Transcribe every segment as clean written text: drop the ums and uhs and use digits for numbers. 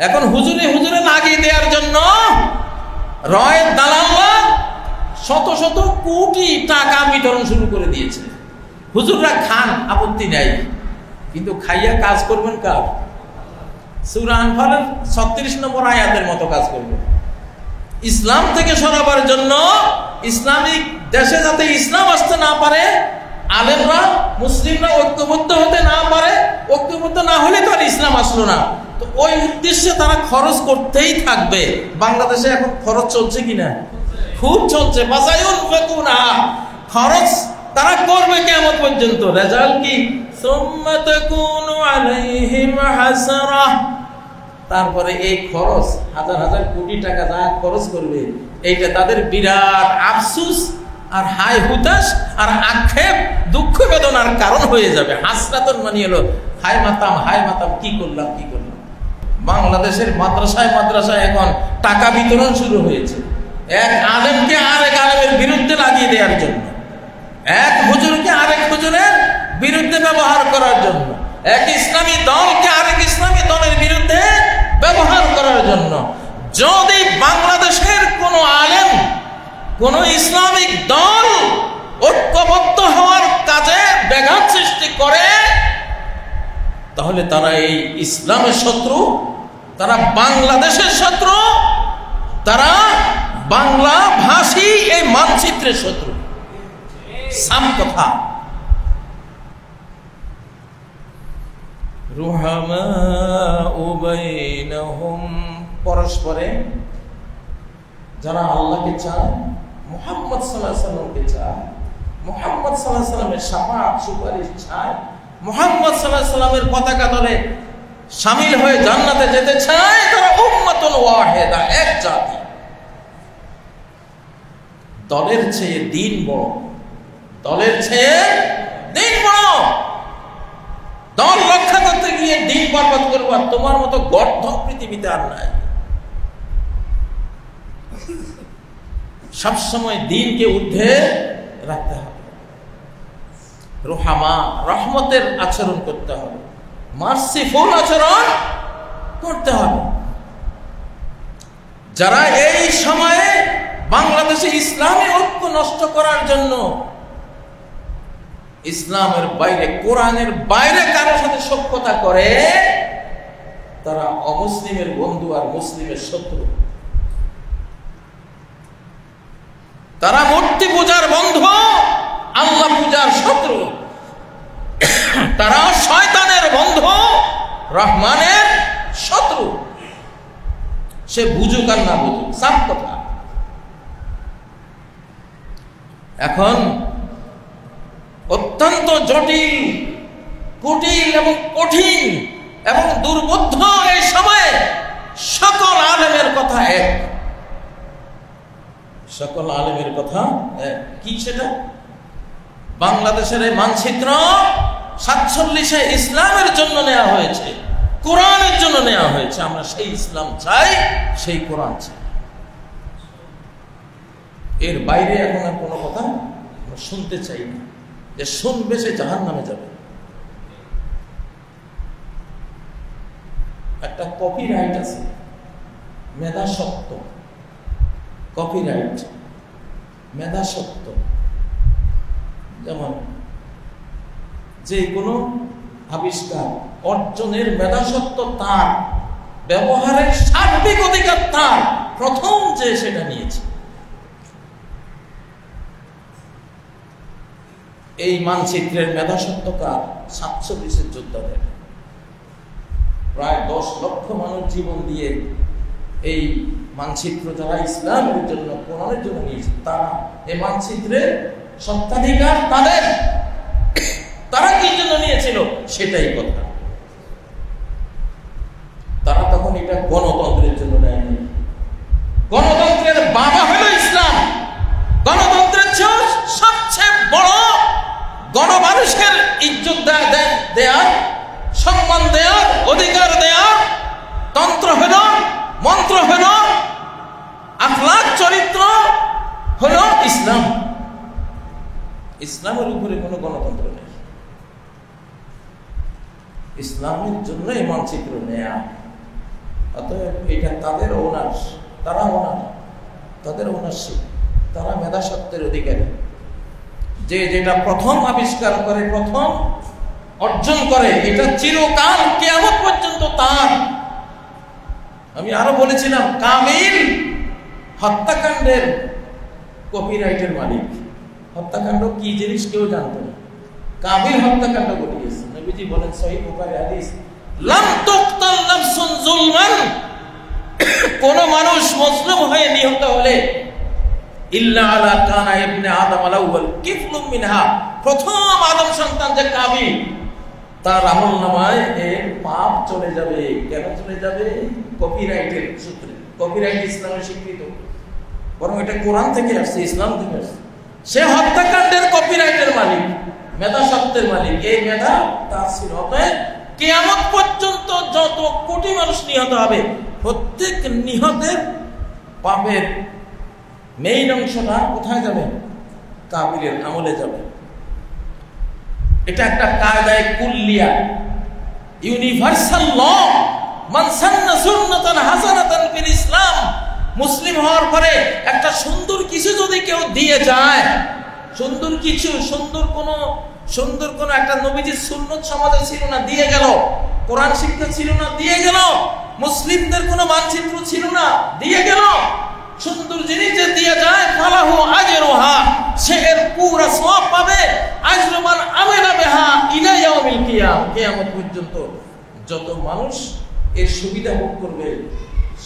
এখন হুজুরে হুজুরে লাগিয়ে দেওয়ার জন্য রয়ের দালালরা শত শত কোটি টাকা বিতরণ শুরু করে দিয়েছে। হুজুররা খান, আপত্তি নাই, কিন্তু খাইয়া কাজ করবেন কার? সূরা আনফালের 36 নম্বর আয়াতের মতো কাজ করবেন। ইসলাম থেকে সরাবার জন্য, ইসলামিক দেশে যাতে ইসলাম আসতে না পারে, আলেমরা মুসলিমরা ঐক্যবদ্ধ হতে না পারে, ঐক্যবদ্ধ না হলে তো আর ইসলাম আসলো না। তো ওই উদ্দেশ্যে তারা খরচ করতেই থাকবে। বাংলাদেশে এখন খরচ চলছে কিনা? খুব চলছে। বাসায়ুন ফাকুনা, খরচ তারা করবে কিয়ামত পর্যন্ত। রেজাল্ট কি? সুম্মা তাকুনু আলাইহিম হাসারাহ। তারপরে এই খরচ, হাজার হাজার কোটি টাকা যা খরচ করবে, এইটা তাদের বিরাট আফসুস আর হায় হুতাশ আর আক্ষেপ, দুঃখ বেদনার কারণ হয়ে যাবে। হাসরাতুন মানে হলো হায় মাতাম, হায় মাতাম, কি করলাম কি করলাম। বাংলাদেশের মাদ্রাসায় মাদ্রাসায় এখন টাকা বিতরণ শুরু হয়েছে, এক আলেমকে আরেক আলেমের বিরুদ্ধে লাগিয়ে দেওয়ার জন্য, এক হুজুরকে আরেক হুজুরের বিরুদ্ধে ব্যবহার করার জন্য, এক ইসলামী দলকে আরেক ইসলামী দলের বিরুদ্ধে ব্যবহার করার জন্য। যদি বাংলাদেশের কোন আলেম, কোন ইসলামিক দল ঐক্যবদ্ধ হওয়ার কাজে ব্যাঘাত সৃষ্টি করে, তাহলে তারা এই ইসলামের শত্রু, তারা বাংলাদেশের শত্রু, তারা বাংলা ভাষী এই মানচিত্রের শত্রু। সাম কথা। রুহামাউ বাইনাহুম, পরস্পরে যারা আল্লাহকে চায়, মুহাম্মদ সাল্লাল্লাহু আলাইহি ওয়াসাল্লামকে চায়, মুহাম্মদ সাল্লাল্লাহু আলাইহি ওয়াসাল্লামের শাফাআত সুপারিশ চায়, মুহাম্মদ সাল্লাল্লাহু আলাইহি ওয়াসাল্লামের পতাকা তলে শামিল হয়ে জান্নাতে যেতে চায়, তারা উম্মাতুন ওয়াহিদা, এক জাতি। দলের চেয়ে দিন বড়, দলের চেয়ে দিন বড়। দল রক্ষা করতে গিয়ে দিন বরবাদ করবো, আর তোমার মতো গর্ধ পৃথিবীতে আর নাই। সবসময় দিনকে ঊর্ধ্বে রাখতে হবে। রুহামা, রহমতের আচরণ করতে হবে, মার্সিফুল আচরণ করতে হবে। যারা এই সময়ে বাংলাদেশে ইসলামী ঐক্য নষ্ট করার জন্য ইসলামের বাইরে, কোরআনের বাইরে কারো সাথে সখ্যতা করে, তারা অমুসলিমের বন্ধু আর মুসলিমের শত্রু। তারা মূর্তি পূজার বন্ধু, আল্লাহ পূজার শত্রু। তারা শয়তানের বন্ধু, রহমানের শত্রু। সে বুঝুক আর না বুঝুক, সাফ কথা। এখন অত্যন্ত জটিল, কুটিল এবং কঠিন এবং দুর্বোধ্য এই সময়ে সকল আলেমের কথা এক। সকল আলেমের কথা এক। কি সেটা? বাংলাদেশের এই মানচিত্র 47-এ ইসলামের জন্য নেওয়া হয়েছে, কোরআনের জন্য নেওয়া হয়েছে। আমরা সেই ইসলাম চাই, সেই কোরআন চাই। এর বাইরে এখন আর কোনো কথা আমরা শুনতে চাই না। যে শুনবে সে জাহান্নামে যাবে। একটা কপিরাইট আছে, মেধা সত্য, কপিরাইট, মেধা সত্য। যেমন যে কোনো আবিষ্কার অর্জনের মেধা সত্য তার, ব্যবহারের সার্বিক অধিকার তার, প্রথম যে সেটা নিয়েছে। এই মানচিত্রের মেধাসত্ব কার? 47-এর যোদ্ধাদের। প্রায় 10 লক্ষ মানুষ জীবন দিয়ে এই মানচিত্র যারা ইসলামের জন্য, কোরআনের জন্য নিয়েছে, তারা এই মানচিত্রের সত্ত্বাধিকার তাদের। তারা কি জন্য নিয়েছিল সেটাই কথা। তারা তখন এটা গণতন্ত্রের জন্য নেয়নি। গণতন্ত্রের বাবা হলো ইসলাম। গণতন্ত্রের চেয়ে সবচেয়ে বড় গণমানুষের ইজ্জত দেয়ার, সম্মান দেয়ার, অধিকার দেয়ার তন্ত্র হলো, মন্ত্র হলো, আখলাক চরিত্র হলো ইসলাম। ইসলামের উপরে কোনো গণতন্ত্র নেই। ইসলামের জন্য এই মানচিত্র নেয়া। অতএব এটা তাদের ওনার, তারা ওনার, তাদের ওনারশিপ, তারা মেধাস্বত্বের অধিকারী। যে যেটা প্রথম আবিষ্কার করে, প্রথম অর্জন করে, এটা চিরকাল কিয়ামত পর্যন্ত তার। আমি আরো বলেছিলাম, কামিল হত্যাকাণ্ডের কপিরাইটের মালিক। হত্যাকাণ্ড কি জিনিস কেউ জানতো না, কাবিল হত্যাকাণ্ড ঘটিয়েছে। নবীজি বলেন সহিহ বুখারী হাদিস, লাম তুকতাল নাফসুন যুলমান, কোন মানুষ মুসলিম হয়ে নিহত হলে ইল্লা আলা কানা ইবনে আদম আল-আউয়াল কিফলুম মিনহা, প্রথম আদম সন্তান যে কাবিল, তার আমলনামায় এর পাপ চলে যাবে। কেন চলে যাবে? কপিরাইটের সূত্রে। কপিরাইট ইসলামে স্বীকৃত, বরং এটা কোরআন থেকে আসছে, ইসলাম থেকে আসছে। সে হত্যাকাণ্ডের কপিরাইটের মালিক, মেধাস্বত্বের মালিক। এই মেধা তার ছিল। অতএব কিয়ামত পর্যন্ত যত কোটি মানুষ নিহত হবে, প্রত্যেক নিহতের পাপের মেইন অংশটা কোথায় যাবে? কাবিলের আমলে যাবে। এটা একটা কায়দায়ে কুল্লিয়া, ইউনিভার্সাল ল। মান সান্না সুন্নাতান হাসানাতান ফিল ইসলাম, মুসলিম হওয়ার পরে একটা সুন্দর কিছু যদি কেউ দিয়ে যায়, সুন্দর কিছু, সুন্দর কোন একটা নবীজির সুন্নত সমাজে ছিল না, দিয়ে গেল। কোরআন শিক্ষা ছিল না, দিয়ে গেল। মুসলিমদের কোনো মানচিত্র ছিল না, দিয়ে গেল। সুন্দর জিনিস যে দিয়ে যায়, ফালাহু আজরুহা, সে এর পুরো সওয়াব পাবে। আজরু মান আমিলা বিহা ইলা ইয়াউমিল কিয়াম, কিয়ামত পর্যন্ত যত মানুষ এর সুবিধা ভোগ করবে,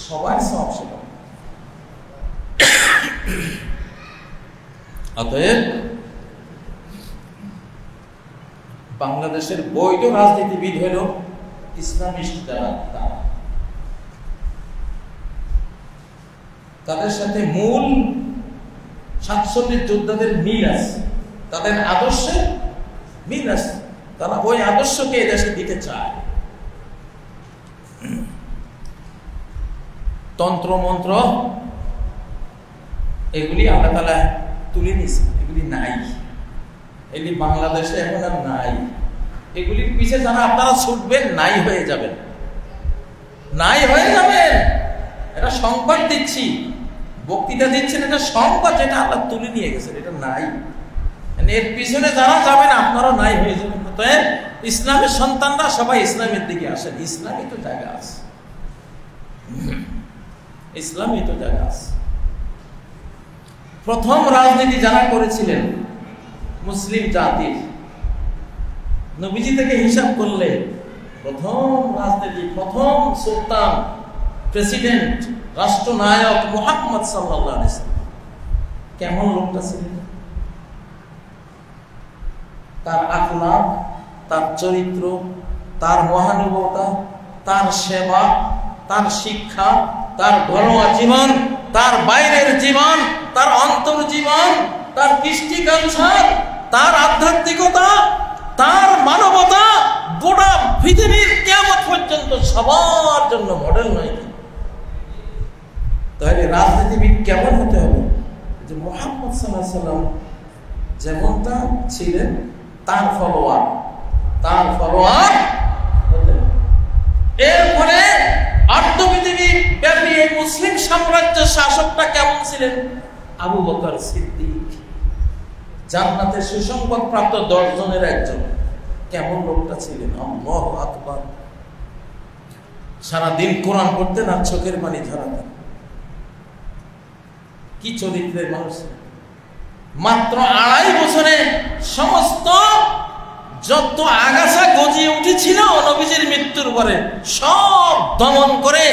সবার সওয়াব সে পাবে। অতএব বাংলাদেশের বৈধ রাজনীতিবিদ হল ইসলামিস্ট যারা, তাদের সাথে মূল 47 যোদ্ধাদের মিল আছে, তাদের আদর্শে মিল আছে। তারা ওই আদর্শকে এদেশে দিতে চায়। তন্ত্র মন্ত্র এগুলি আল্লাহ তাআলা তুলে নিয়েছে, এগুলি নাই, এগুলি বাংলাদেশে এখন আর নাই। এগুলির পিছে যারা আপনারা ছুটবেন, নাই হয়ে যাবেন, নাই হয়ে যাবেন। এটা সংবাদ দিচ্ছি, বক্তৃতা দিচ্ছেন, এটা সংবাদ, যেটা আল্লাহ তুলে নিয়ে গেছেন, এটা নাই। এর পিছনে যারা যাবেন আপনারা নাই হয়ে যাবেন। তো ইসলামের সন্তানরা সবাই ইসলামের দিকে আসেন। ইসলামই তো জায়গা আছে, ইসলামই তো জায়গা আছে। প্রথম রাজনীতি যারা করেছিলেন মুসলিম জাতির, নবীজি থেকে হিসাব করলে প্রথম রাজনীতি, প্রথম সুলতান, প্রেসিডেন্ট, রাষ্ট্রনায়ক মুহাম্মদ সাল্লাল্লাহু আলাইহি ওয়াসাল্লাম। কেমন লোকটা ছিলেন? তার আখলাক, তার চরিত্র, তার মহানুভবতা, তার সেবা, তার শিক্ষা, তার ঘরোয়া জীবন, তার বাইরের জীবন, তার অন্তর জীবন, তার কৃষ্টি কালচার, তার আধ্যাত্মিকতা, তার মানবতা, গোটা পৃথিবীর কিয়ামত পর্যন্ত সবার জন্য মডেল নয় কি? তাহলে রাজনীতিবিদ কেমন হতে হবে? যে মুহাম্মদ সাল্লাল্লাহু আলাইহি ওয়াসাল্লাম যেমনটা ছিলেন, তার ফলোয়ার, তার ফলোয়ার হতে হবে। এরপরে আর্ধপৃথিবী ব্যাপী এই মুসলিম সাম্রাজ্যের শাসকটা কেমন ছিলেন? আবু বকর সিদ্দিক, জান্নাতের সুসংবাদ প্রাপ্ত 10 জনের একজন। কেমন লোকটা ছিলেন? আল্লাহু আকবার। সারাদিন কোরআন পড়তেন আর চোখের পানি ঝরাতেন। কি চরিত্রের মানুষ! মাত্র 2.5 বছরে সমস্ত যত আগাছা গজিয়ে উঠেছিল নবীজির মৃত্যুর পরে সব দমন করে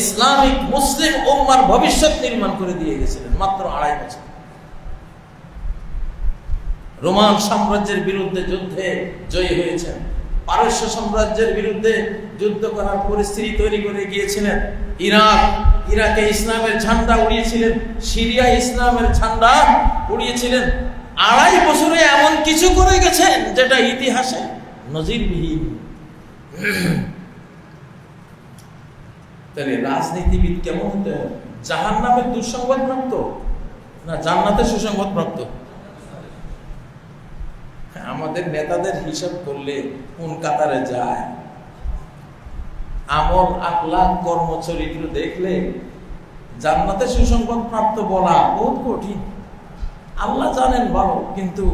ইসলামিক মুসলিম উম্মার ভবিষ্যৎ নির্মাণ করে দিয়ে গেছিলেন মাত্র 2.5 বছর। রোমান সাম্রাজ্যের বিরুদ্ধে যুদ্ধে জয়ী হয়েছেন, পারস্য সাম্রাজ্যের বিরুদ্ধে যুদ্ধ করার পরিস্থিতি তৈরি করে গিয়েছিলেন, ইরাকে ইসলামের ঝান্ডা উড়িয়েছিলেন, সিরিয়ায় ইসলামের ঝান্ডা উড়িয়েছিলেন। 2.5 বছরে এমন কিছু করে গেছেন যেটা ইতিহাসে নজিরবিহীন। তাহলে রাজনীতিবিদ কেমন হতে হবে? জাহান্নামের দুঃসংবাদ প্রাপ্ত না জান্নাতের সুসংবাদ প্রাপ্ত? আমাদের নেতাদের হিসাব করলে কোন কাতারে যায়? আমল, আখলাক, কর্মচরিত্র দেখলে জান্নাতে সুসংবাদ প্রাপ্ত বলা বহুত কঠিন। আল্লাহ জানেন ভালো, কিন্তু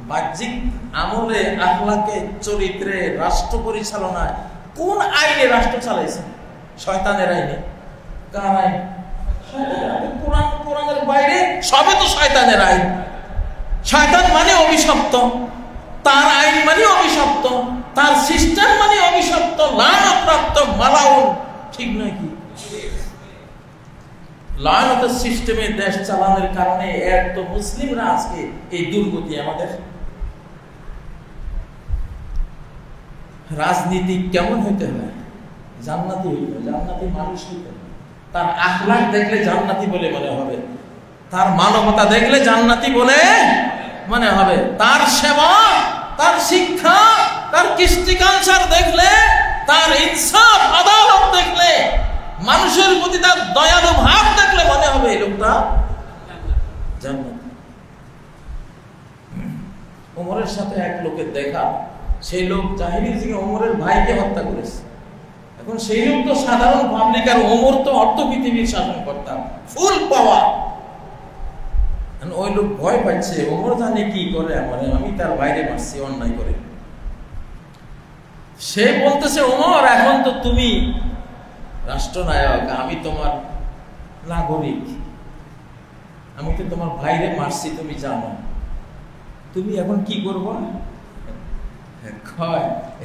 বাহ্যিক আমলে, আখলাকে, চরিত্রে, রাষ্ট্র পরিচালনায় কোন আইনে রাষ্ট্র চালাইছে? শয়তানের আইনে। কার আইন? কোরআনের বাইরে সবে তো শয়তানের আইন। শয়তান মানে অভিশপ্ত, তার আইন মানে অভিশপ্ত, তার সিস্টেম মানে অভিশপ্ত, লানতপ্রাপ্ত, মালাউন। ঠিক নয় কি? লানতের সিস্টেমে দেশ চালানোর কারণে এত মুসলিমরা আজকে এই দুর্গতি। আমাদের রাজনীতি কেমন হইতে হয়? জান্নাতি হইতে হয়, জান্নাতি মানুষ হইতে হয়। তার আখলাক দেখলে জান্নাতি বলে মনে হবে, তার মানবতা দেখলে জান্নাতি বলে মনে হবে, তার সেবা, তার শিক্ষা, তার কৃষ্টি কালচার দেখলে, তার ইনসাফ, আদালত দেখলে, মানুষের প্রতি তার দয়ালু ভাব দেখলে মনে হবে এই লোকটা জান্নাতি। ওমরের সাথে এক লোকের দেখা, সেই লোক জাহিলির যুগে ওমরের ভাইকে হত্যা করেছে। এখন সেই লোক তো সাধারণ পাবলিক, আর ওমর তো অর্ধ পৃথিবীর শাসন করতাম, ফুল পাওয়ার। ওই লোক ভয় পাচ্ছে, ওমর জানে কি করে, আমি তার বাইরে মারছি অন্যায় করে। সে বলতেছে, ওমর এখন তো তুমি রাষ্ট্রনায়ক, আমি তোমার নাগরিক, আমি তো তোমার ভাইরে মারছি, তুমি জানো, তুমি এখন কি করবো?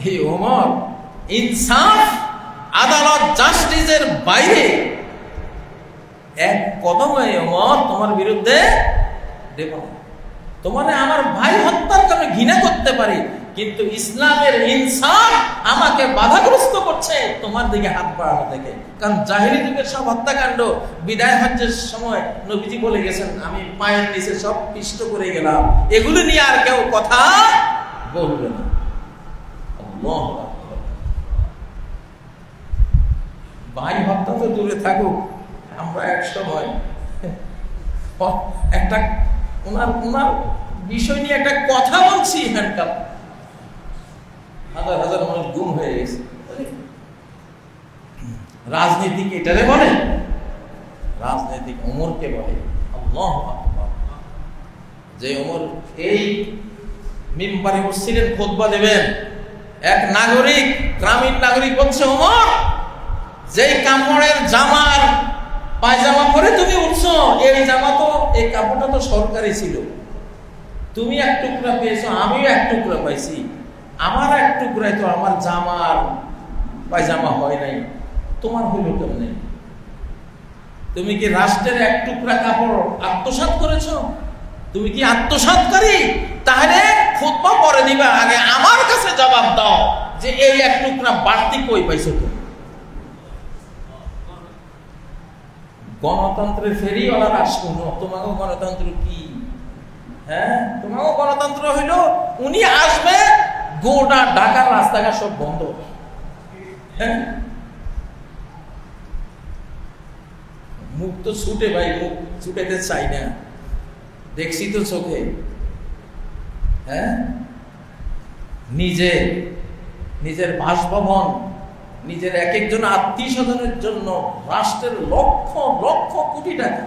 এই ওমর ইনসাফ, আদালত, জাস্টিসের বাইরে এক কদম ওমর তোমার বিরুদ্ধে দেব না। তোমার আমার ভাই হত্যার কারণে ঘৃণা করতে পারি, কিন্তু ইসলামের ইনসাফ আমাকে বাধাগ্রস্ত করছে তোমার দিকে হাত বাড়ানো থেকে। কারণ জাহিলি যুগের সব হত্যাকাণ্ড বিদায় হজ্জের সময় নবীজি বলে গেছেন, আমি পায়ের নিচে সব পিষ্ট করে গেলাম, এগুলো নিয়ে আর কেউ কথা বলবে না। ভাই হত্যা তো দূরে থাকুক, আমরা এক সময় একটা ওনার বিষয় নিয়ে একটা কথা বলছি, হ্যান্ডকাপ হাজার হাজার মানুষ গুম হয়ে গেছে। রাজনীতিক এটারে বলে? রাজনৈতিক ওমরকে বলে। আল্লাহু আকবার। যে ওমর এই মিম্বারে বসছিলেন, খুতবা দেবেন, এক নাগরিক, গ্রামীণ নাগরিক বলছে, ওমর যেই কাপড়ের জামার পায়জামা পরে তুমি উঠছো, এই জামা তো, এই কাপড়টা তো সরকারি ছিল, তুমি এক টুকরা পেয়েছো, আমিও এক টুকরা পাইছি, আমার এক টুকরায় তো আমার জামার পায়জামা হয় নাই, তোমার হইল কেমনে? তুমি কি রাষ্ট্রের এক টুকরা কাপড় আত্মসাৎ করেছো? তুমি কি আত্মসাৎকারী? তাহলে খুতবা পরে দিবা, আগে আমার কাছে জবাব দাও যে এই এক টুকরা বাড়তি কই পাইছো তুমি? গণতন্ত্রের ফেরিওয়ালারা শুনো, তোমাকে গণতন্ত্র কি? হ্যাঁ, তোমাকে গণতন্ত্র হইল উনি আসবে, গোটা ঢাকার রাস্তাঘাট সব বন্ধ। হ্যাঁ, মুখ তো ছুটে, ভাই মুখ ছুটেতে চাই না, দেখছি তো চোখে। হ্যাঁ, নিজের বাসভবন, নিজের এক একজন আত্মীয় স্বজনের জন্য রাষ্ট্রের লক্ষ লক্ষ কোটি টাকা,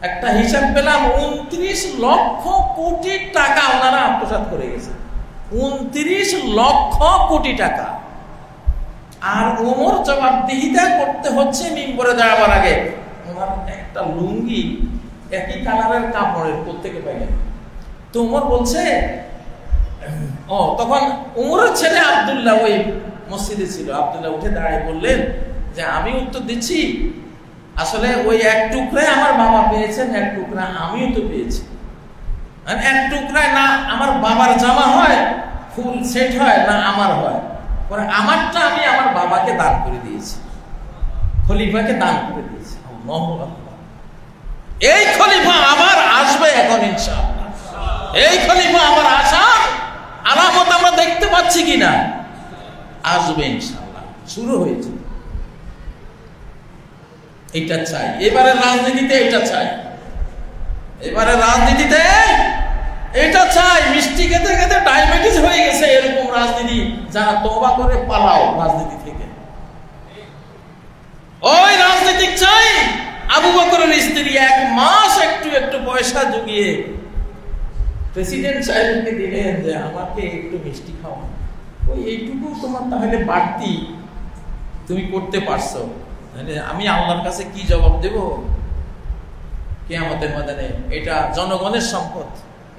একটা হিসাব পেলাম 29 লক্ষ কোটি টাকা ওনারা আত্মসাৎ করে গেছে। 29 লক্ষ কোটি টাকা। আর ওমর জবাবদিহিতা করতে হচ্ছে মিম্বরে দাঁড়াবার আগে। ওনার একটা লুঙ্গি একই কালারের কাপড়ের, প্রত্যেকে পাইলেন। তো ওমর বলছে, তখন ওমরের ছেলে আব্দুল্লাহ ওই মসজিদে ছিল। আব্দুল্লাহ উঠে দাঁড়িয়ে বললেন যে আমি উত্তর দিচ্ছি, আসলে ওই এক টুকরায় আমার বাবা পেয়েছেন, এক টুকরা আমিও তো পেয়েছি। এক টুকরায় না আমার বাবার জামা হয়, ফুল সেট হয়, না আমার হয়, পরে আমারটা আমি আমার বাবাকে দান করে দিয়েছি, খলিফাকে দান করে দিয়েছি। এই খলিফা আমার আসবে এখন ইনশাআল্লাহ। এই খলিফা আমার আসার আলামত আমরা দেখতে পাচ্ছি কিনা? আসবে ইনশাআল্লাহ, শুরু হয়েছে। এটা চাই এবারে রাজনীতিতে, এটা চাই এবারে রাজনীতিতে, এটা চাই। মিষ্টি খেতে খেতে ডায়াবেটিস হয়ে গেছে, এরকম রাজনীতি। যারা তওবা করে পালাও রাজনীতি থেকে, ওই রাজনীতিক চাই আবু বকরের স্ত্রী 1 মাস একটু একটু পয়সা জুগিয়ে প্রেসিডেন্ট সাহেবকে দিলেন যে আমাকে একটু মিষ্টি খাওয়া, ওই এইটুকু তোমার তাহলে বাড়তি তুমি করতে পারছো, আমি আল্লাহর কাছে কি জবাব দেব কিয়ামতের ময়দানে? এটা জনগণের সম্পদ,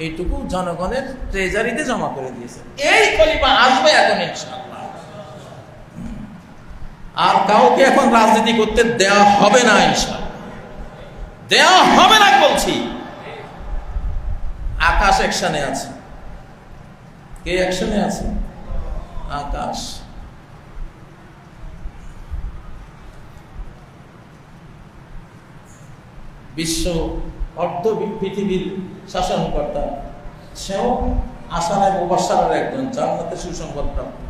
এইটুকু জনগণের ট্রেজারিতে জমা করে দিয়েছে। এই খলিফা আসবে এখন ইনশাআল্লাহ। আর কাউকে এখন রাজনীতি করতে দেওয়া হবে না ইনশাআল্লাহ, দেওয়া হবে না বলছি। আকাশ অ্যাকশনে আছে। কে অ্যাকশনে আছে? আকাশ। বিশ্ব অর্ধ পৃথিবীর শাসনকর্তা, সেও আশারায় মুবাশশারের একজন, জান্নাতে সুসংবাদ প্রাপ্ত।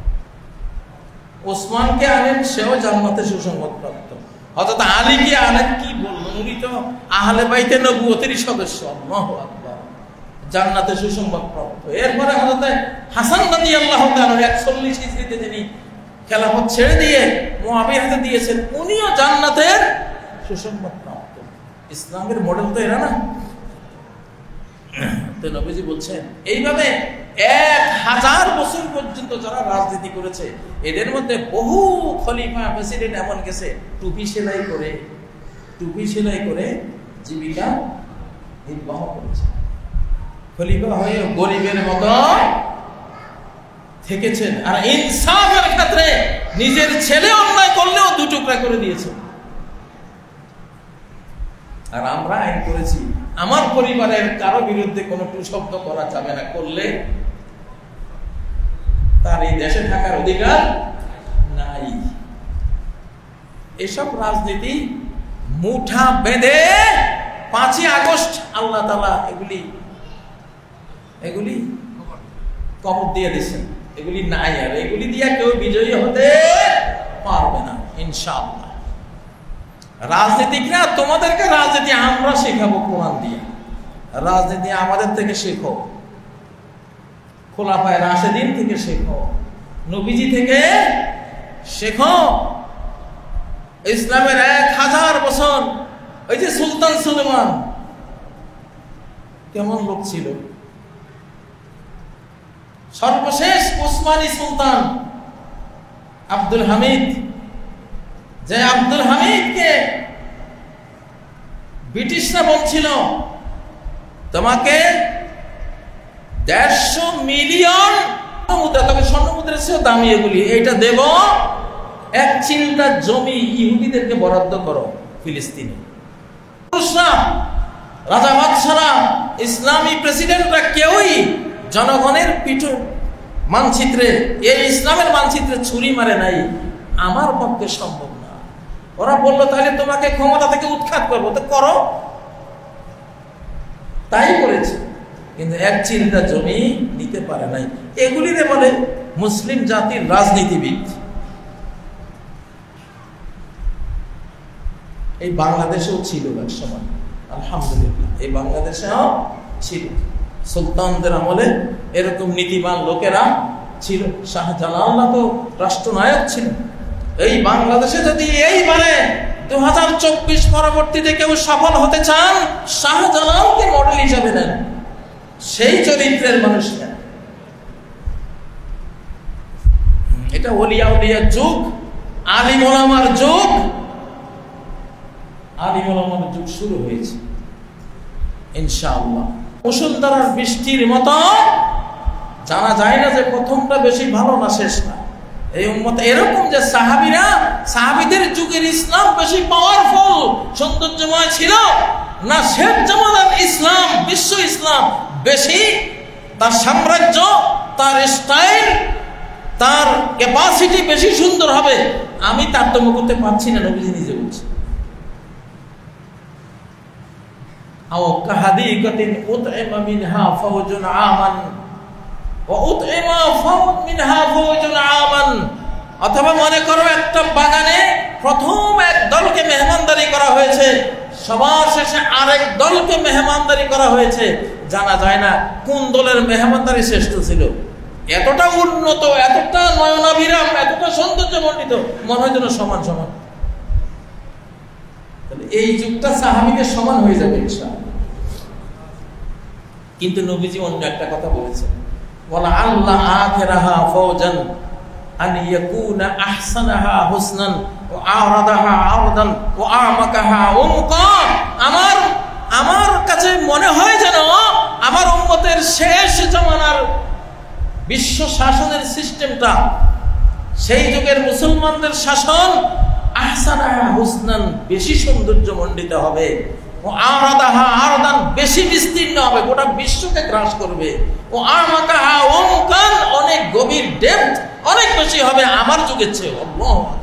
ওসমানকে আনেন, সেও জান্নাতে সুসংবাদ প্রাপ্ত। হযরত আলীকে আনেন, কি বললেন, উনি তো আহলে বাইতে নবুয়তেরই সদস্য, আল্লাহু আকবার, জান্নাতে সুসংবাদ প্রাপ্ত। এরপরে হযরত হাসান রাদিয়াল্লাহু তাআলা 41 হিজরিতে যিনি খেলাফত ছেড়ে দিয়ে মুআবিয়ার হাতে দিয়েছেন, উনিও জান্নাতের সুসংবাদ প্রাপ্ত। ইসলামের মডেল তো এরা না? তো নবীজি বলছেন এইভাবে 1000 বছর পর্যন্ত যারা রাজনীতি করেছে, এদের মধ্যে বহু খলিফা প্রেসিডেন্ট এমন গেছে টুপি সেলাই করে জীবিকা নির্বাহ করেছে। খলিফা হয়ে গরিবের মতো থেকেছেন। আর ইনসাফের ক্ষেত্রে নিজের ছেলে অন্যায় করলেও 2 টুকরা করে দিয়েছে। আর আমরা আইন করেছি আমার পরিবারের কারো বিরুদ্ধে কোনো শব্দ করা যাবে না, করলে তার এই দেশে থাকার অধিকার নাই। এসব রাজনীতি মুঠা বেঁধে 5ই আগস্ট আল্লাহ তাআলা এগুলি কবর দিয়ে দিয়েছেন। এগুলি নাই, আর এগুলি দিয়ে কেউ বিজয়ী হতে পারবে না ইনশাআল্লাহ। রাজনীতিকরা, তোমাদেরকে রাজনীতি আমরা শেখাবো কোরআন দিয়ে, রাজনীতি আমাদের থেকে শেখো, খোলাফায়ে রাশেদিন থেকে শেখো, নবীজি থেকে শেখো। ইসলামের 1000 বছর, ওই যে সুলতান সুলেমান কেমন লোক ছিল, সর্বশেষ উসমানী সুলতান আব্দুল হামিদ, যে আব্দুল হামিদকে ব্রিটিশরা বলছিল তোমাকে 150 মিলিয়ন মুদ্রা, তবে স্বর্ণ মুদ্রার চেয়েও দামি এগুলি, এইটা দেব, 1 চিলটা জমি ইহুদিদেরকে বরাদ্দ করো ফিলিস্তিনে। রাজা বাদশারা, ইসলামী প্রেসিডেন্টরা কেউই জনগণের পিঠু মানচিত্রে, এই ইসলামের মানচিত্রে ছুরি মারে নাই। আমার পক্ষে সম্ভব না। ওরা বললো তাহলে তোমাকে ক্ষমতা থেকে উৎখাত করবো, তো করো, তাই করেছে। কিন্তু 1 চিলটা জমি নিতে পারে নাই। এগুলিরে বলে মুসলিম জাতির রাজনীতিবিদ। এই বাংলাদেশেও ছিল এক সময়, আলহামদুলিল্লাহ, এই বাংলাদেশেও ছিল। সুলতানদের আমলে এরকম নীতিবান লোকেরা ছিল। শাহজালাল তো রাষ্ট্রনায়ক ছিলেন। এই বাংলাদেশে যদি এইবারে 2024 পরবর্তীতে কেউ সফল হতে চান, শাহজালালকে মডেল হিসাবে নেন, সেই চরিত্রের মানুষ নেন। এটা ওলিয়া উলিয়ার যুগ, আলিম ওলামার যুগ। আলিম ওলামার যুগ শুরু হয়েছে ইনশাআল্লাহ। মুষলধারার বৃষ্টির মতো, জানা যায় না যে প্রথমটা বেশি ভালো না শেষ না। এই উম্মত এরকম যে সাহাবীদের যুগের ইসলাম বেশি পাওয়ারফুল, সৌন্দর্যময় ছিল না শেষ জামানার ইসলাম, বিশ্ব ইসলাম বেশি, তার সাম্রাজ্য, তার স্টাইল, তার ক্যাপাসিটি বেশি সুন্দর হবে। আমি তারতম্য করতে পারছি না, নবীজি নিজে বলছে। আও কাহাদিকাতিন উতইমা মিনহা ফাওজুন আমান ওয়া উতইমা ফাওজ মিনহা ফাওজুন আমান। অথবা মনে করো একটা বাগানে প্রথম এক দলকে মেহমানদারি করা হয়েছে, সবার শেষে আরেক দলকে মেহমানদারি করা হয়েছে। জানা যায় না কোন দলের মেহমানদারি শ্রেষ্ঠ ছিল। এতটা উন্নত, এতটা নয়নাভিরাম, এতটা সৌন্দর্যমণ্ডিত, মনে হয় যেন সমান সমান। তাহলে এই যুগটা সাহাবীদের সমান হয়ে যাবে ইনশাআল্লাহ। কিন্তু নবীজি অন্য একটা কথা বলেছেন, ওয়ালা আল্লাহ আখিরাহা ফাওজান আন ইয়াকুনা আহসানাহা হুসনান ওয়া আরাদাহা আরদান ওয়া আমাকাহা উমকা। আমার কাছে মনে হয় যেন আমার উম্মতের শেষ জামানার বিশ্ব শাসনের সিস্টেমটা, সেই যুগের মুসলমানদের শাসন আহসানাহা হুসনান, বেশি সৌন্দর্যমণ্ডিত হবে, ও আরাদাহা আরদান, বেশি বিস্তীর্ণ হবে, গোটা বিশ্বকে গ্রাস করবে, ও আমাকাহা উমকান, অনেক গভীর ডেপথ অনেক বেশি হবে আমার যুগের চেয়ে। আল্লাহু আকবার।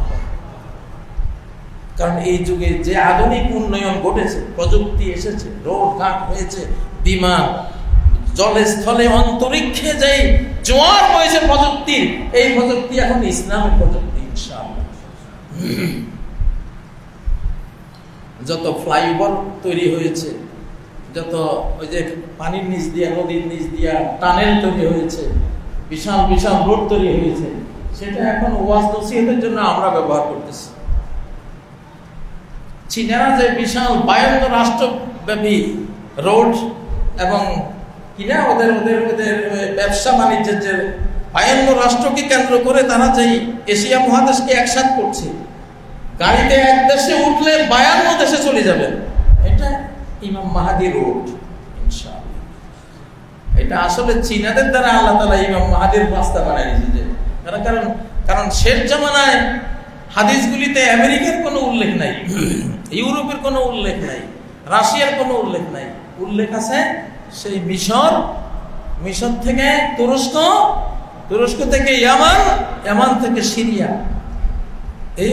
কারণ এই যুগে যে আধুনিক উন্নয়ন ঘটেছে, প্রযুক্তি এসেছে, রোড ঘাট হয়েছে, বিমান, জলে স্থলে অন্তরিক্ষে যেই জোয়ার হয়েছে প্রযুক্তির, এই প্রযুক্তি এখন ইসলামের প্রযুক্তি ইনশাআল্লাহ। যত ফ্লাইওভার তৈরি হয়েছে, যত ওই যে পানির নিচ দিয়া, নদীর নিচ দিয়া টানেল তৈরি হয়েছে, বিশাল বিশাল রোড তৈরি হয়েছে, সেটা এখন ওয়াজ নসিহতের জন্য আমরা ব্যবহার করতেছি। চীনেরা যে বিশাল 52 রাষ্ট্রব্যাপী রোড এবং কিনা ওদের ওদের ওদের ব্যবসা বাণিজ্যের যে 52 রাষ্ট্রকে কেন্দ্র করে তারা যেই এশিয়া মহাদেশকে একসাথ করছে, গাড়িতে এক দেশে উঠলে 52 দেশে চলে যাবেন, এটা ইমাম মাহাদি রোড ইনশাআল্লাহ। এটা আসলে চীনাদের দ্বারা আল্লাহ তাআলা ইমাম মাহাদির রাস্তা বানিয়ে দিয়েছে। কারণ শেষ জামানায় হাদিসগুলিতে আমেরিকার কোনো উল্লেখ নাই, ইউরোপের কোনো উল্লেখ নাই, রাশিয়ার কোনো উল্লেখ নাই। উল্লেখ আছে সেই মিশর থেকে তুরস্ক, তুরস্ক থেকে ইয়ামান, ইয়ামান থেকে সিরিয়া, এই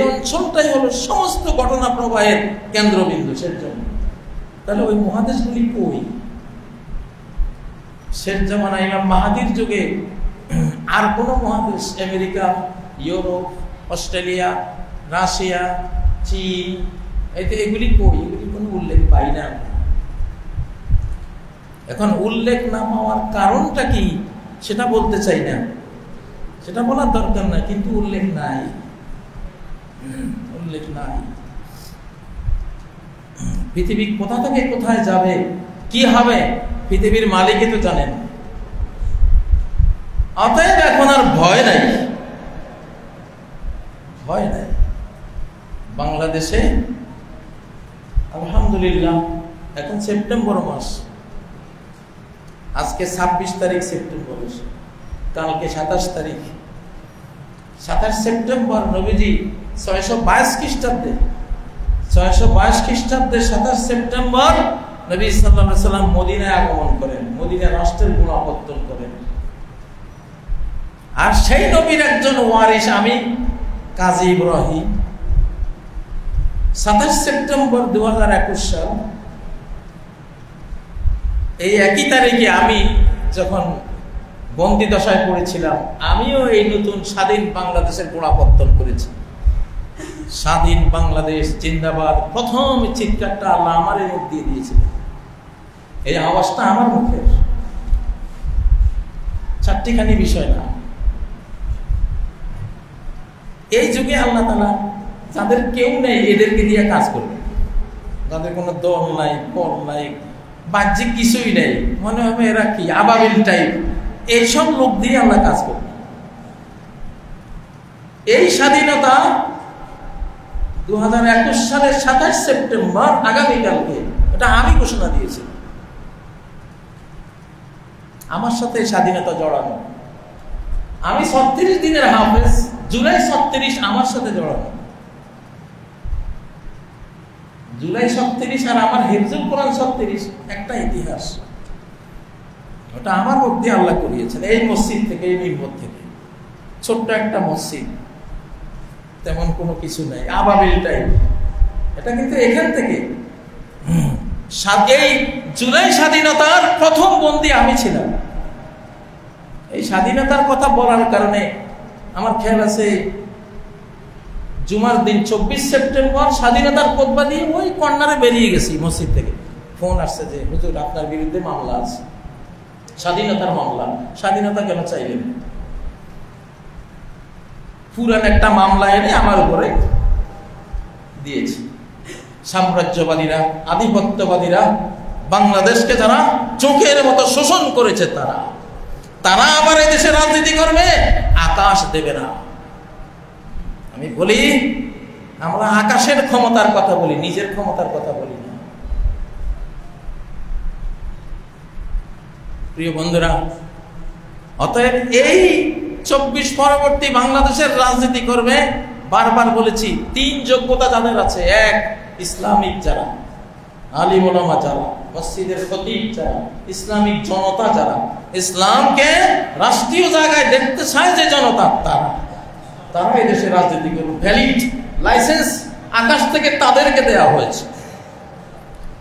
অঞ্চলটাই হলো সমস্ত ঘটনা প্রবাহের কেন্দ্রবিন্দু শেষ জন্য। তাহলে ওই মহাদেশগুলি কই? শেষ জামানায় ইমাম মাহাদির যুগে আর কোনো মহাদেশ, আমেরিকা, ইউরোপ, অস্ট্রেলিয়া, রাশিয়া, চীন, এগুলি কই? এগুলি কোনো উল্লেখ পাই না। এখন উল্লেখ না পাওয়ার কারণটা কি সেটা বলতে চাই না, সেটা বলার দরকার নাই, কিন্তু উল্লেখ নাই, উল্লেখ নাই। পৃথিবী কোথা থেকে কোথায় যাবে, কি হবে, পৃথিবীর মালিকই তো জানেন। অতএব এখন আর ভয় নাই, ভয় নাই। বাংলাদেশে আলহামদুলিল্লাহ এখন সেপ্টেম্বর মাস, আজকে 26 তারিখ সেপ্টেম্বর, কালকে 27 তারিখ। 27 সেপ্টেম্বর নবীজি 622 খ্রিস্টাব্দে 27 সেপ্টেম্বর নবী সাল্লাল্লাহু আলাইহি সাল্লাম মদিনায় আগমন করেন, মদিনা রাষ্ট্রের পুনরাবর্তন করেন। আর সেই নবীর একজন ওয়ারিস আমি কাজী ইব্রাহিম 27 সেপ্টেম্বর 2021 সাল, এই একই তারিখে আমি যখন বন্দি দশায় পড়েছিলাম, আমিও এই নতুন স্বাধীন বাংলাদেশের পুনরাবর্তন করেছি। স্বাধীন বাংলাদেশ জিন্দাবাদ, প্রথম চিৎকারটা আল্লাহ আমার মুখ দিয়ে দিয়েছিল। এই আওয়াজটা আমার মুখের, চারটিখানি বিষয় না। এই যুগে আল্লাহ তাআলা যাদের কেউ নেই এদেরকে দিয়ে কাজ করবে, যাদের কোনো দল নাই, বল নাই, বাহ্যিক কিছুই নেই, মনে হবে এরা কি আবাবিল টাইপ, এইসব লোক দিয়ে আল্লাহ কাজ করবে। এই স্বাধীনতা 2021 সালের 27 সেপ্টেম্বর আগামীকালকে, এটা আমি ঘোষণা দিয়েছি। আমার সাথে স্বাধীনতা জড়ানো, আমি 36 দিনের হাফেজ, জুলাই 36 আমার সাথে জড়ানো। জুলাই 36 আর আমার হিফজুল কোরআন 36 একটা ইতিহাস। ওটা আমার মুখ দিয়ে আল্লাহ করিয়েছেন, এই মসজিদ থেকে, এই মিম্বর থেকে। ছোট্ট একটা মসজিদ, তেমন কোনো কিছু নাই, আবাবিল টাইপ। এটা কিন্তু এখান থেকে। এই জুলাই স্বাধীনতার প্রথম বন্দী আমি ছিলাম। এই স্বাধীনতার কথা বলার কারণে আমার খেয়াল আছে, জুমার দিন 24 সেপ্টেম্বর স্বাধীনতার খুতবা দিয়ে ওই কর্নারে বেরিয়ে গেছি মসজিদ থেকে। ফোন আসছে যে হুজুর আপনার বিরুদ্ধে মামলা আছে, স্বাধীনতার মামলা। স্বাধীনতা কেন চাইলেন? পুরান একটা মামলা এনে আমার উপরে দিয়েছে। সাম্রাজ্যবাদীরা, আধিপত্যবাদীরা বাংলাদেশকে যারা চোখের মতো শোষণ করেছে, তারা আবার এই দেশে রাজনীতি করবে, আকাশ দেবে না। আমি বলি, আমরা আকাশের ক্ষমতার কথা বলি, নিজের ক্ষমতার কথা বলি না। প্রিয় বন্ধুরা, অতএব এই 24 পরবর্তী বাংলাদেশের রাজনীতি করবে, বারবার বলেছি, 3 যোগ্যতা যাদের আছে। 1, ইসলামিক যারা, আলিম ওলামা যারা, মসজিদের খতিব যারা, ইসলামিক জনতা যারা, ইসলামকে রাষ্ট্রীয় জায়গায় দেখতে চায় যে জনতা, তারা এই দেশে রাজনীতি করবে। ভ্যালিড লাইসেন্স আকাশ থেকে তাদেরকে দেওয়া হয়েছে।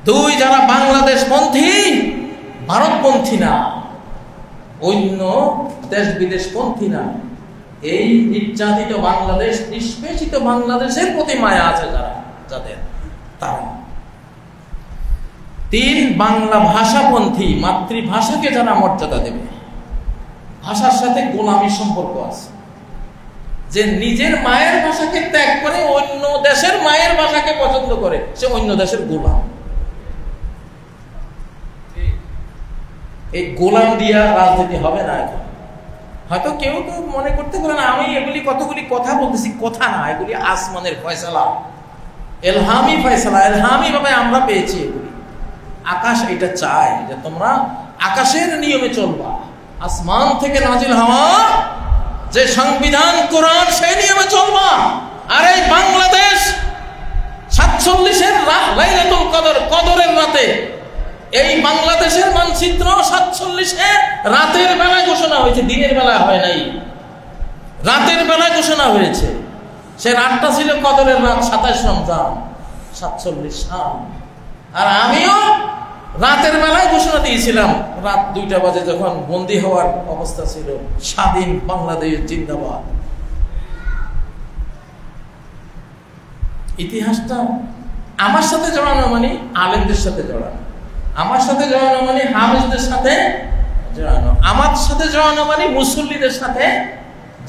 2, যারা বাংলাদেশপন্থী, ভারতপন্থী না, অন্য দেশ বিদেশপন্থী না, এই নির্যাতিত বাংলাদেশ, নিষ্পেষিত বাংলাদেশের প্রতি মায়া আছে যাদের, তারা। 3, বাংলা ভাষাপন্থী, মাতৃভাষাকে যারা মর্যাদা দেবে। ভাষার সাথে গোলামী সম্পর্ক আছে, যে নিজের মায়ের ভাষাকে ত্যাগ করে অন্য দেশের মায়ের ভাষাকে পছন্দ করে, সে অন্য দেশের গোলাম। এই গোলাম দিয়া রাজনীতি হবে না। এখন হয়তো কেউ মনে করতে পারেন আমি এগুলি কতগুলি কথা বলতেছি, কথা না, এগুলি আসমানের ফয়সালা, এলহামি ফয়সালা, এলহামি ভাবে আমরা পেয়েছি এগুলি। আকাশ এটা চায় যে তোমরা আকাশের নিয়মে চলবা, আসমান থেকে নাজিল হওয়া যে সংবিধান কোরআন, সেই নিয়মে চলবা। আর এই বাংলাদেশ 47-এর লাইলাতুল কদর, কদরের রাতে, এই বাংলাদেশের মানচিত্র 47-এ রাতের বেলায় ঘোষণা হয়েছে, দিনের বেলায় হয় নাই, রাতের বেলায় ঘোষণা হয়েছে। সে রাতটা ছিল কদরের রাত, 27 রমজান 47 সাল। আর আমিও রাতের বেলায় ঘোষণা দিয়েছিলাম, রাত 2টা বাজে, যখন বন্দী হওয়ার অবস্থা ছিল, স্বাধীন বাংলাদেশ জিন্দাবাদ। ইতিহাসটা আমার সাথে জড়ানো মানে আলেমদের সাথে জড়ানো, আমার সাথে জড়ানো মানে হাফেজদের সাথে জড়ানো, আমার সাথে জড়ানো মানে মুসল্লিদের সাথে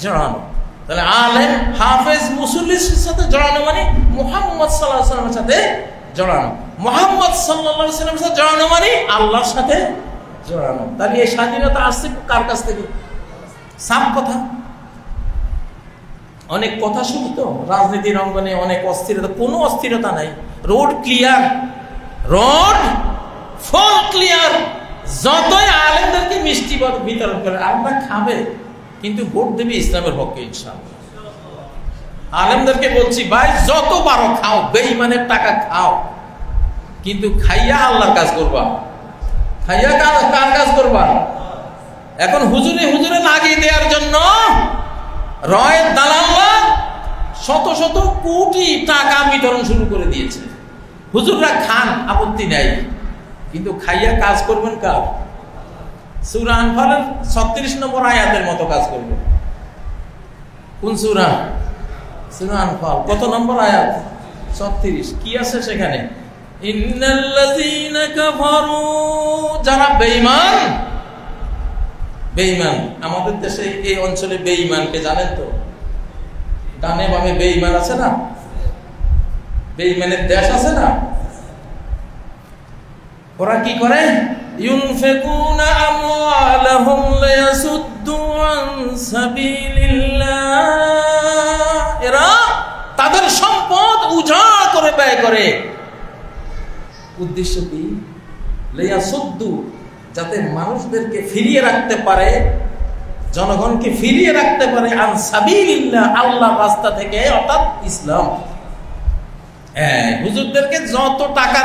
জড়ানো। তাহলে আলেম, হাফেজ, মুসল্লির সাথে জড়ানো মানে মুহাম্মদ সাল্লাল্লাহু আলাইহি ওয়াসাল্লামের সাথে জড়ানো। মুহাম্মদ সাল্লাল্লাহু আলাইহি ওয়াসাল্লামের সাথে জড়ানো মানে আল্লাহর সাথে জড়ানো। তাহলে এই স্বাধীনতা আসছে কার কাছ থেকে? সাফ কথা। অনেক কথা শুনি তো রাজনীতির অঙ্গনে, অনেক অস্থিরতা। কোনো অস্থিরতা নাই, রোড ক্লিয়ার, রোড ফুল ক্লিয়ার। যতই আলেমদেরকে মিষ্টি বিতরণ করে, আমরা খাবে, কিন্তু ভোট দেবে ইসলামের পক্ষে ইনশাআল্লাহ। আলেমদেরকে বলছি, ভাই যত পারো খাও, বেঈমানের টাকা খাও, কিন্তু খাইয়া আল্লাহর কাজ করবা, খাইয়া কার কাজ করবা? এখন হুজুরে হুজুরে লাগিয়ে দেওয়ার জন্য রয়ের দালালরা শত শত কোটি টাকা বিতরণ শুরু করে দিয়েছে। হুজুররা খান, আপত্তি নাই, কিন্তু খাইয়া কাজ করবেন কার? সূরা আনফালের 36 নম্বর আয়াতের মতো কাজ করবেন। কোন সূরা? সূরা আনফাল। কত নম্বর আয়াত? 36। কি আছে সেখানে? ইন্নাল্লাযীনা কাফারু, যারা বেঈমান। বেঈমান আমাদের দেশে, এই অঞ্চলে বেঈমানকে জানেন তো? ডানে বামে বেঈমান আছে না? বেঈমানের দেশ আছে না? ওরা কি করে? ইউনফিকুনা আমওয়ালাহুম লিয়াসুদ্দু আন সাবিলিল্লাহ। এরা তাদের সম্পদ উজাড় করে ব্যয় করে। উদ্দেশ্য কি? লিয়াসুদ্দু, যাতে মানুষদেরকে ফিরিয়ে রাখতে পারে, জনগণকে ফিরিয়ে রাখতে পারে আন সাবিলিল্লাহ, আল্লাহর রাস্তা থেকে, অর্থাৎ ইসলাম। হুজুরদেরকে যত টাকা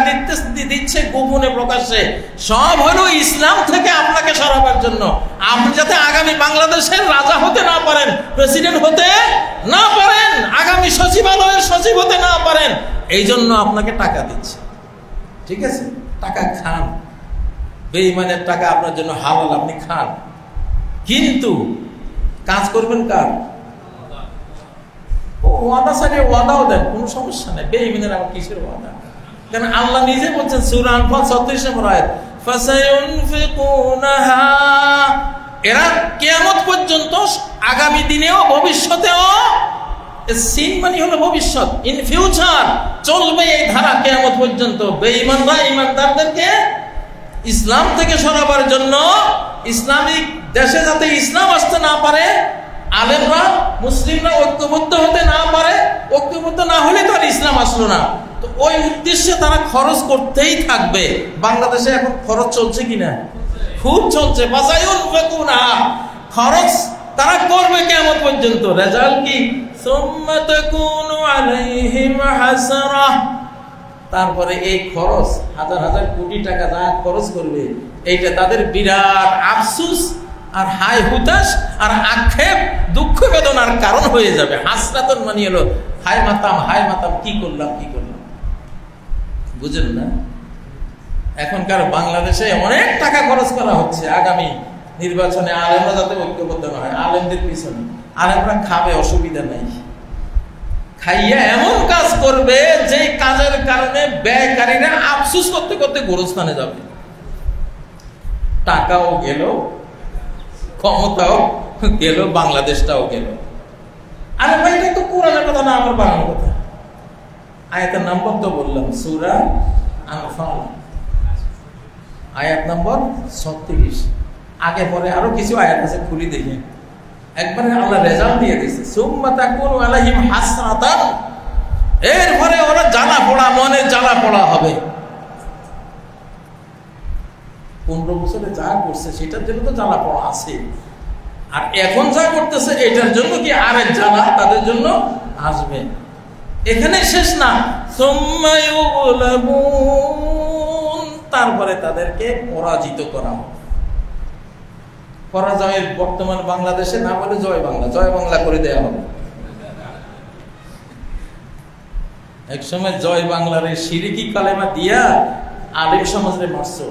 দিচ্ছে গোপনে প্রকাশ্যে, সব হলো ইসলাম থেকে আপনাকে সরাবার জন্য। আপনি যাতে আগামী বাংলাদেশের রাজা হতে না পারেন, প্রেসিডেন্ট হতে না পারেন, আগামী সচিবালয়ের সচিব হতে না পারেন, এই জন্য আপনাকে টাকা দিচ্ছে। ঠিক আছে, টাকা খান, বেঈমানের টাকা আপনার জন্য হালাল, আপনি খান, কিন্তু কাজ করবেন কার? ওয়াদা ছাড়িয়ে ওয়াদাও দেন, কোনো সমস্যা নেই। বেঈমানের আবার কিসের ওয়াদা? কারণ আল্লাহ নিজে বলছেন সূরা আনফাল 36 নম্বর আয়াত, ফাসায়ুনফিকুনাহা, এরা কিয়ামত পর্যন্ত, আগামী দিনেও ভবিষ্যতেও সিন মানে হলো ভবিষ্যৎ, ইন ফিউচার চলবে এই ধারা কিয়ামত পর্যন্ত। বেঈমানরা ইমানদারদেরকে ইসলাম থেকে সরাবার জন্য, ইসলামিক দেশে যাতে ইসলাম আসতে না পারে, আলেমরা মুসলিমরা ঐক্যবদ্ধ হতে না পারে, ঐক্যবদ্ধ না হলে তো আর ইসলাম আসলো না। তো ওই উদ্দেশ্যে তারা খরচ করতেই থাকবে। বাংলাদেশে এখন খরচ চলছে কিনা? খুব চলছে। খরচ তারা করবে কিয়ামত পর্যন্ত। রেজাল্ট কি? সুম্মা তাকুনু আলাইহিম হাসারাহ। তারপরে এই খরচ হাজার হাজার কোটি টাকা যা খরচ করবে, এইটা তাদের বিরাট আফসুস আর হায় হুতাশ আর আক্ষেপ, দুঃখ বেদনার কারণ হয়ে যাবে। হাসরাতুন মানে হলো হায় মাতাম, হায় মাতাম, কি করলাম কি করলাম। বুঝেন না? এখনকার বাংলাদেশে অনেক টাকা খরচ করা হচ্ছে আগামী নির্বাচনে, আলেমরা যাতে ঐক্যবদ্ধ না হয়, আলেমদের পিছনে। আলেমরা খাবে, অসুবিধা নাই, খাইয়া এমন কাজ করবে যে কাজের কারণে ব্যয়কারীরা আফসোস করতে করতে গোরস্থানে যাবে। টাকাও গেল, ক্ষমতাও গেল, বাংলাদেশটাও গেল। আরে ভাই, এটা তো কোরআনের কথা না, আমার বানানোর কথা। আয়াতের নাম্বার তো বললাম, সূরা আনফাল আয়াত নম্বর 36। আগে পরে আরো কিছু আয়াত আছে, খুলি দেখি। একবারে আল্লাহ রেজাল্ট দিয়ে দিয়েছে, সুম্মা তাকুনু আলাইহিম হাসরাতান। এরপরে ওরা জ্বালা পোড়া, মনে জ্বালা পোড়া হবে। 15 বছরে যা করছে সেটার জন্য তো জ্বালা পোড়া আছে, আর এখন যা করতেছে এটার জন্য কি আরেক জ্বালা তাদের জন্য আসবে। এখানে শেষ না, সুম্মা ইউগলাবুন, তারপরে তাদেরকে পরাজিত করা হবে। পরাজয়ের বর্তমান বাংলাদেশে না বলে জয় বাংলা, জয় বাংলা করে দেয়া হবে। এক সময় জয় বাংলার এই শিরকি কালেমা দিয়া আলেম সমাজে মারছো,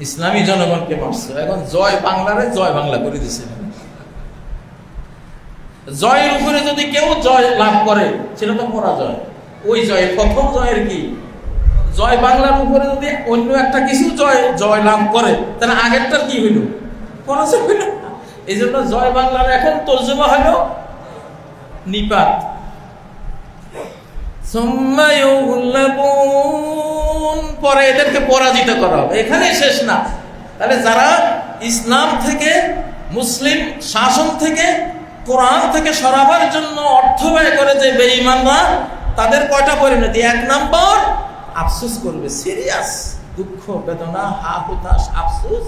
ইসলামী জনগণকে মারছো। এখন জয় বাংলারে জয় বাংলা করে দিছে। জয়ের উপরে যদি কেউ জয় লাভ করে সেটা তো পরাজয়। ওই জয়, প্রথম জয়ের কি? জয় বাংলার উপরে যদি অন্য একটা কিছু জয় লাভ করে, তাহলে আগেরটার কি হইল? পরাজয় হইল। এই জন্য জয় বাংলার এখন তর্জমা হইল নিপাত। পরে এদেরকে পরাজিত করা হবে। এখানে শেষ না। তাহলে যারা ইসলাম থেকে, মুসলিম শাসন থেকে, কোরআন থেকে সরাবার জন্য অর্থ ব্যয় করে যে বেঈমানরা, তাদের কয়টা পরিণতি? 1 নম্বর, আফসোস করবে, সিরিয়াস দুঃখ বেদনা, হা হুতাশ আফসোস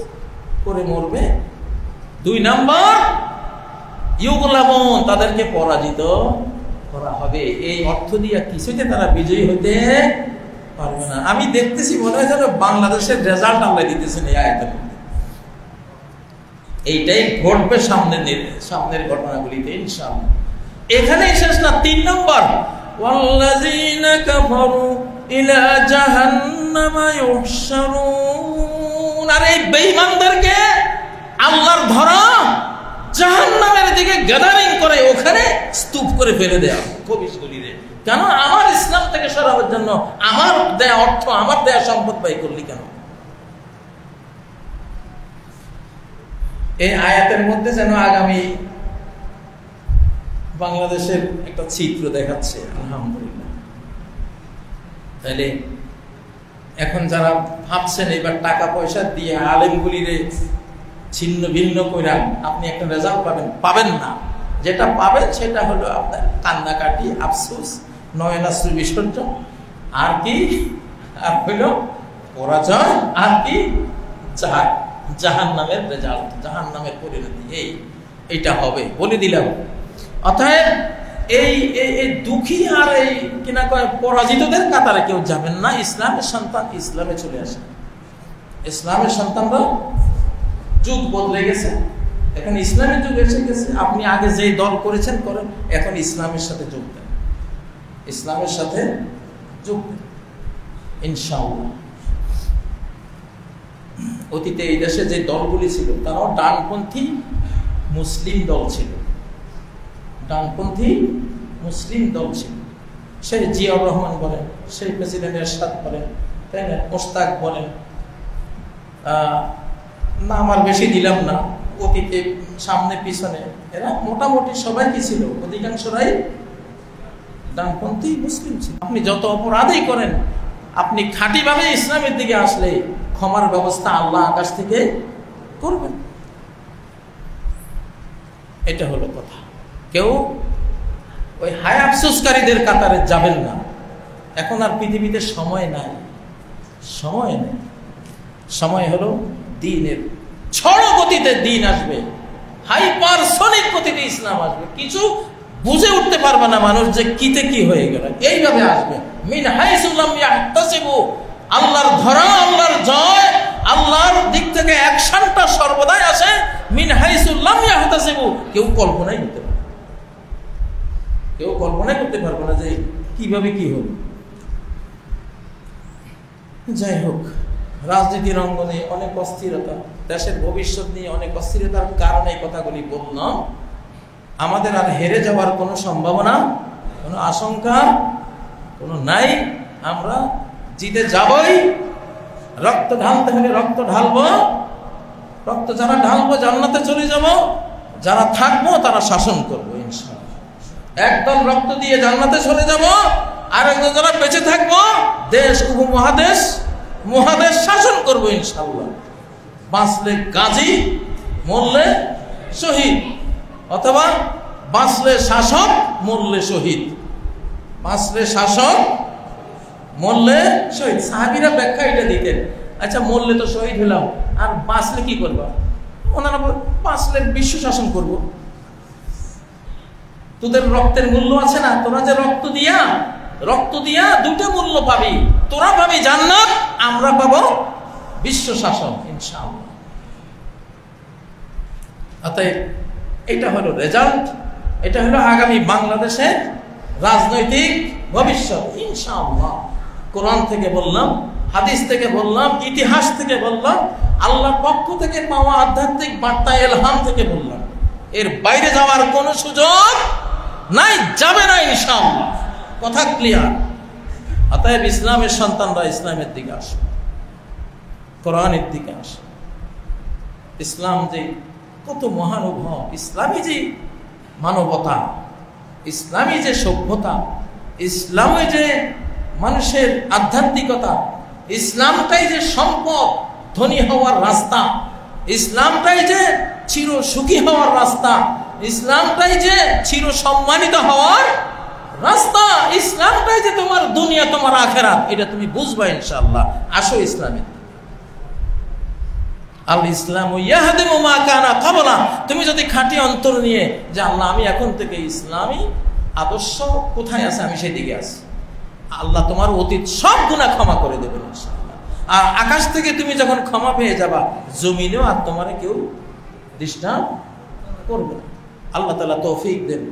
করে মরবে। 2 নম্বর, ইউগলাবুন, তাদেরকে পরাজিত করা হবে। এই অর্থ দিয়ে কিছুতে তারা বিজয়ী হতে পারবে না। আমি দেখতেছি মনে হয় যেন বাংলাদেশের রেজাল্ট আল্লাহ দিতেছেন এই আয়াতের মধ্যে। এইটাই ঘটবে সামনের ঘটনাগুলিতে ইনশাআল্লাহ। এখানেই শেষ না। 3 নম্বর, ওয়াল্লাযীনা কাফারু ইলা জাহান্নামা ইউহশারুন। আর এই বেঈমানদেরকে আল্লাহর ধরা জাহান্নামের দিকে গ্যাদারিং করে ওখানে স্তূপ করে ফেলে দেয়া কবিশগুলিরে। কেন? আমার ইসলাম থেকে সরাবার জন্য আমার দেয়া অর্থ, আমার দেয়া সম্পদ ব্যয় করলি কেন? এই আয়াতের মধ্যে যেন আগামী বাংলাদেশের একটা চিত্র দেখাচ্ছে, আলহামদুলিল্লাহ। তাহলে এখন যারা ভাবছেন এবার টাকা পয়সা দিয়ে আলেমগুলিরে ছিন্ন ভিন্ন কইরা আপনি একটা রেজাল্ট পাবেন না। যেটা পাবেন সেটা হলো আপনার কান্নাকাটি, আফসোস, নয়নাশ্রু বিসর্জন, আর কি? আর হইল পরাজয়, আর কি? জাহান্নামের রেজাল্ট, জাহান্নামের পরিণতি। এইটা হবে বলে দিলাম। অতএব এই দুঃখী আর এই কিনা কয় পরাজিতদের কাতারে কেউ যাবেন না। ইসলামের সন্তান ইসলামে চলে আসে। ইসলামের সন্তানরা, যুগ বদলে গেছে, এখন ইসলামের যুগ এসে গেছে। আপনি আগে যে দল করেছেন করেন, এখন ইসলামের সাথে যোগ দেন, ইসলামের সাথে যোগ দেন ইনশাআল্লাহ। অতীতে এই দেশে যে দলগুলি ছিল তারাও ডানপন্থী মুসলিম দল ছিল, ডানপন্থী মুসলিম দল ছিল। সেই জিয়াউর রহমান বলেন, সেই প্রেসিডেন্ট এরশাদ বলেন, তাই না, মোশতাক বলেন, না আমার বেশি দিলাম না, অতীতে সামনে পিছনে এরা মোটামুটি সবাই কি ছিল, অধিকাংশরাই ডানপন্থী মুসলিম ছিল। আপনি যত অপরাধই করেন, আপনি খাঁটিভাবে ইসলামের দিকে আসলে ক্ষমার ব্যবস্থা আল্লাহ আকাশ থেকে করবেন। এটা হলো কথা। কেউ ওই হায় আফসোসকারীদের কাতারে যাবেন না। এখন আর পৃথিবীতে সময় নাই, সময় নেই। সময় হলো দ্বীনের ঝড় গতিতে দিন আসবে, হাইপারসনিক গতিতে ইসলাম আসবে। কিছু বুঝে উঠতে পারবে না মানুষ যে কিতে কি হয়ে গেল। এইভাবে আসবে মিন হাইসু লাম ইয়াহতাসিবু। আল্লাহর ধরা, আল্লাহর জয়, আল্লাহর দিক থেকে অ্যাকশনটা সর্বদাই আসে মিন হাইসু লাম ইয়াহতাসিবু। কেউ কল্পনাই করতে পারবে, কেউ কল্পনাই করতে পারবে না যে কিভাবে কি হলো। যাই হোক, রাজনীতির অঙ্গনে অনেক অস্থিরতা, দেশের ভবিষ্যৎ নিয়ে অনেক অস্থিরতার কারণে এই কথাগুলি বললাম। আমাদের আর হেরে যাওয়ার কোনো সম্ভাবনা, কোনো আশঙ্কা কোনো নাই। আমরা জিতে যাবই। রক্ত ঢালতে হলে রক্ত ঢালবো, রক্ত যারা ঢালবো জান্নাতে চলে যাব, যারা থাকবো তারা শাসন করবো ইনশাআল্লাহ। একদল রক্ত দিয়ে জান্নাতে চলে যাব, আর একদল যারা বেঁচে থাকবো দেশ উপমহাদেশ মহাদেশ শাসন করবো ইনশাআল্লাহ। বাঁচলে গাজী, মরলে শহীদ, অথবা বাঁচলে শাসক, মরলে শহীদ। বাঁচলে শাসক, মরলে শহীদ। সাহাবীরা ব্যাখ্যা এটা দিতেন। আচ্ছা, মরলে তো শহীদ হলাম, আর বাঁচলে কি করবো? ওনারা বাঁচলে বিশ্ব শাসন করব। তোদের রক্তের মূল্য আছে না? তোরা যে রক্ত দিয়া দুটো মূল্য পাবি। তোরা পাবি জান্নাত, আমরা পাবো বিশ্ব শাসন ইনশাআল্লাহ। অতএব এটা হলো রেজাল্ট, এটা হলো আগামী বাংলাদেশের রাজনৈতিক ভবিষ্যৎ ইনশাআল্লাহ। কোরআন থেকে বললাম, হাদিস থেকে বললাম, ইতিহাস থেকে বললাম, আল্লাহর পক্ষ থেকে পাওয়া আধ্যাত্মিক বার্তা ইলহাম থেকে বললাম। এর বাইরে যাওয়ার কোনো সুযোগ নাই, যাবে না ইনশাআল্লাহ। কথা ক্লিয়ার। অতএব ইসলামের সন্তানরা ইসলামের দিকে আসে, কোরআনের দিকে আসে। ইসলাম যে কত মহানুভব, ইসলামী যে মানবতা, ইসলামী যে সভ্যতা, ইসলামে যে মানুষের আধ্যাত্মিকতা, ইসলামটাই যে সম্পদ ধনী হওয়ার রাস্তা, ইসলামটাই যে চির সুখী হওয়ার রাস্তা, ইসলামটাই যে চির সম্মানিত হওয়ার রাস্তা, ইসলামটাই যে তোমার দুনিয়া তোমার আখিরাত। এটা তুমি বুঝবা ইনশাআল্লাহ। আসো ইসলামে। আল ইসলাম ইয়াহদিমু মা কানা ক্বাবলা। তুমি যদি খাঁটি অন্তর নিয়ে যে আল্লাহ আমি এখন থেকে ইসলামী আদর্শ কোথায় আছে আমি সেদিকে আছি, আল্লাহ তোমার অতীত সব গুনাহ ক্ষমা করে দেবেন ইনশাআল্লাহ। আর আকাশ থেকে তুমি যখন ক্ষমা পেয়ে যাবা, জমিনেও আর তোমারে কেউ ডিস্টার্ব করবে না। আল্লাহ তাআলা তৌফিক দেন।